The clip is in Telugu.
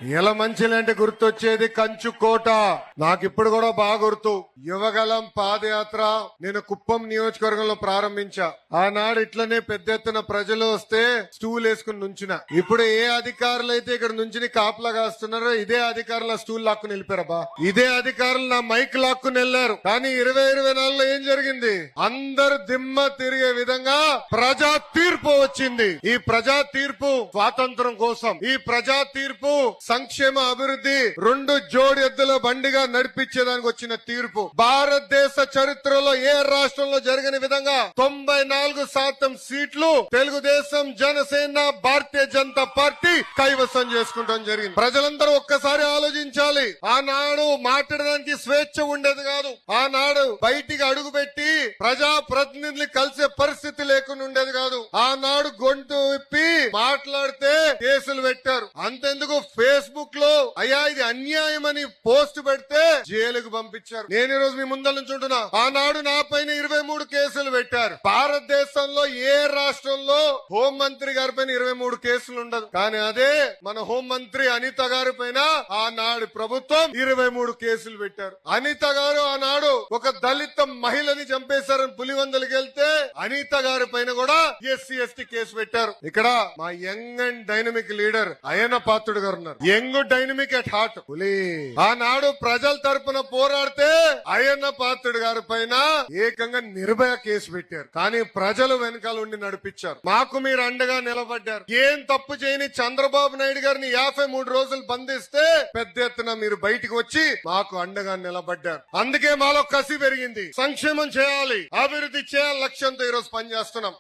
మంచిలంటే గుర్తొచ్చేది కంచుకోట. నాకు ఇప్పుడు కూడా బాగా గుర్తు. యువగలం పాదయాత్ర నేను కుప్పం నియోజకవర్గంలో ప్రారంభించా. ఆనాడు ఇట్లనే పెద్ద ఎత్తున ప్రజలు వస్తే స్టూల్ వేసుకుని నుంచిన. ఇప్పుడు ఏ అధికారులు అయితే ఇక్కడ నుంచి కాపలా కాస్తున్నారో ఇదే అధికారుల స్టూల్ లాక్కుని వెళ్ళిపోయారబ్బా. ఇదే అధికారులు నా మైక్ లాక్కుని వెళ్లారు. కానీ 2024లో ఏం జరిగింది? అందరు దిమ్మ తిరిగే విధంగా ప్రజా తీర్పు వచ్చింది. ఈ ప్రజా తీర్పు స్వాతంత్రం కోసం, ఈ ప్రజా తీర్పు సంక్షేమ అభివృద్ధి, 2 జోడి ఎద్దుల బండిగా నడిపించేదానికి వచ్చిన తీర్పు. భారతదేశ చరిత్రలో ఏ రాష్ట్రంలో జరిగిన విధంగా 94% సీట్లు తెలుగుదేశం, జనసేన, భారతీయ జనతా పార్టీ కైవసం చేసుకుంటాం జరిగింది. ప్రజలందరూ ఒక్కసారి ఆలోచించాలి. ఆనాడు మాట్లాడడానికి స్వేచ్ఛ ఉండేది కాదు. ఆనాడు బయటికి అడుగు పెట్టి ప్రజా ప్రతినిధులు కలిసే పరిస్థితి లేకుండా ఉండేది కాదు. ఆనాడు గొంతు విప్పి మాట్లాడితే కేసులు పెట్టారు. అంతెందుకు ఫేస్బుక్ లో అయ్యా ఇది అన్యాయం అని పోస్ట్ పెడితే జైలుకు పంపించారు. నేను ఈ రోజు మీ ముందర నుంచి ఉంటున్నా. ఆనాడు నా పైన 23 కేసులు పెట్టారు. భారతదేశంలో ఏ రాష్ట్రంలో హోంమంత్రి గారి పైన 23 కేసులు ఉండదు. కానీ అదే మన హోంమంత్రి అనిత గారి పైన ఆనాడు ప్రభుత్వం 23 కేసులు పెట్టారు. అనిత గారు ఆనాడు ఒక దళిత మహిళని చంపేశారని పులివందలకి వెళ్తే అనిత గారి పైన కూడా ఎస్సీ ఎస్టీ కేసు పెట్టారు. ఇక్కడ మా young and dynamic leader Ayyanna Patrudu garu ఉన్నారు. యంగ్ డైనమిక్ అట్ హార్ట్ పులి. ఆనాడు ప్రజల తరపున పోరాడితే అయ్యన్న పాత్రుడు గారి పైన ఏకంగా నిర్భయ కేసు పెట్టారు. కానీ ప్రజలు వెనకాల ఉండి నడిపించారు. మాకు మీరు అండగా నిలబడ్డారు. ఏం తప్పు చేయని చంద్రబాబు నాయుడు గారిని 53 రోజులు బంధిస్తే పెద్ద ఎత్తున మీరు బయటికి వచ్చి మాకు అండగా నిలబడ్డారు. అందుకే మాలో కసి పెరిగింది. సంక్షేమం చేయాలి, అభివృద్ధి చేయాలి లక్ష్యంతో ఈ రోజు పనిచేస్తున్నాం.